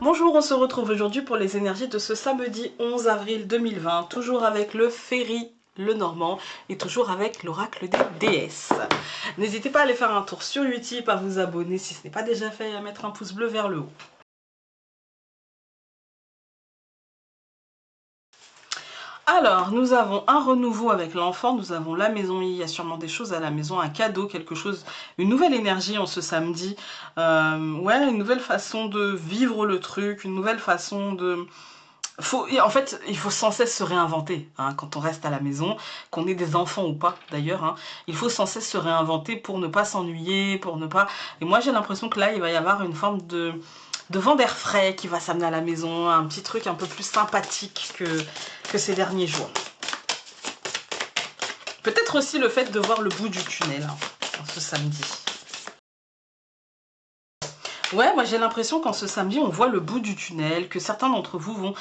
Bonjour, on se retrouve aujourd'hui pour les énergies de ce samedi 11 avril 2020, toujours avec le Ferry Lenormand et toujours avec l'oracle des déesses. N'hésitez pas à aller faire un tour sur Utip, à vous abonner si ce n'est pas déjà fait et à mettre un pouce bleu vers le haut. Alors, nous avons un renouveau avec l'enfant, nous avons la maison, il y a sûrement des choses à la maison, un cadeau, quelque chose, une nouvelle énergie en ce samedi. Ouais, une nouvelle façon de vivre le truc, une nouvelle façon de... En fait, il faut sans cesse se réinventer hein, quand on reste à la maison, qu'on ait des enfants ou pas d'ailleurs. Hein, il faut sans cesse se réinventer pour ne pas s'ennuyer, pour ne pas... Et moi j'ai l'impression que là, il va y avoir une forme de vent d'air frais qui va s'amener à la maison, un petit truc un peu plus sympathique que ces derniers jours. Peut-être aussi le fait de voir le bout du tunnel hein, ce samedi. Ouais, moi j'ai l'impression qu'en ce samedi, on voit le bout du tunnel, que certains d'entre vous vont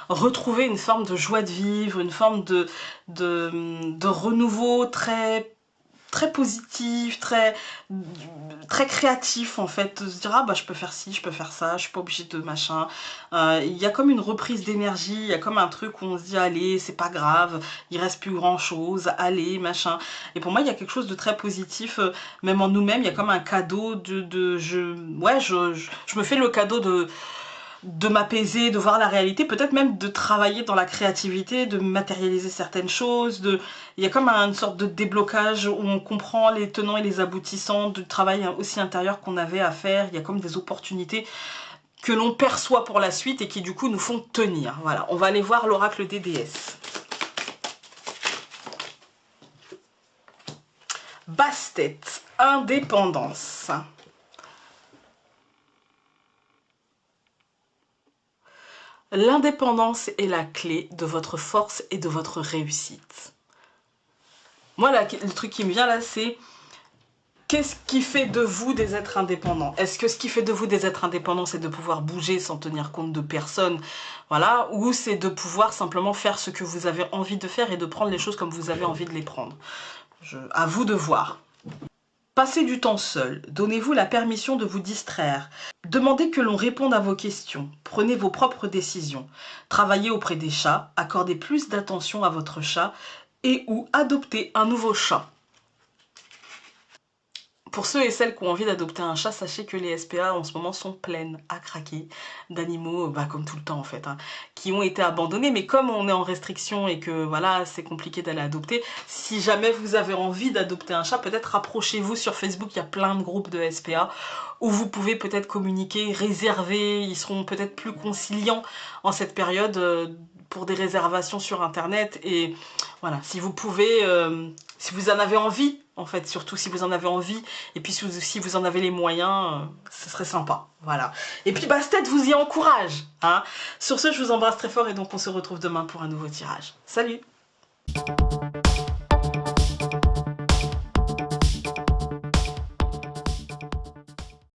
retrouver une forme de joie de vivre, une forme de renouveau très positif, très créatif en fait, de se dire ah bah je peux faire ci, je peux faire ça, je suis pas obligée de machin. Il y a comme une reprise d'énergie, il y a comme un truc où on se dit allez c'est pas grave, il reste plus grand chose, allez machin. Et pour moi il y a quelque chose de très positif, même en nous-mêmes, il y a comme un cadeau je me fais le cadeau de m'apaiser, de voir la réalité, peut-être même de travailler dans la créativité, de matérialiser certaines choses, il y a comme une sorte de déblocage où on comprend les tenants et les aboutissants du travail aussi intérieur qu'on avait à faire, il y a comme des opportunités que l'on perçoit pour la suite et qui du coup nous font tenir. Voilà, on va aller voir l'oracle des déesses. Bastet, indépendance. L'indépendance est la clé de votre force et de votre réussite. Moi, là, le truc qui me vient là, c'est qu'est-ce qui fait de vous des êtres indépendants? Est-ce que ce qui fait de vous des êtres indépendants, c'est de pouvoir bouger sans tenir compte de personne? Voilà, ou c'est de pouvoir simplement faire ce que vous avez envie de faire et de prendre les choses comme vous avez envie de les prendre? À vous de voir. Passez du temps seul, donnez-vous la permission de vous distraire, demandez que l'on réponde à vos questions, prenez vos propres décisions, travaillez auprès des chats, accordez plus d'attention à votre chat et ou adoptez un nouveau chat. Pour ceux et celles qui ont envie d'adopter un chat, sachez que les SPA en ce moment sont pleines à craquer d'animaux, comme tout le temps en fait, hein, qui ont été abandonnés. Mais comme on est en restriction et que voilà, c'est compliqué d'aller adopter, si jamais vous avez envie d'adopter un chat, peut-être rapprochez-vous sur Facebook, il y a plein de groupes de SPA où vous pouvez peut-être communiquer, réserver, ils seront peut-être plus conciliants en cette période pour des réservations sur internet. Et voilà, si vous pouvez, si vous en avez envie, en fait, surtout si vous en avez envie, et puis si vous en avez les moyens, ce serait sympa, voilà. Et puis Bastet vous y encourage, hein. Sur ce, je vous embrasse très fort et donc on se retrouve demain pour un nouveau tirage. Salut!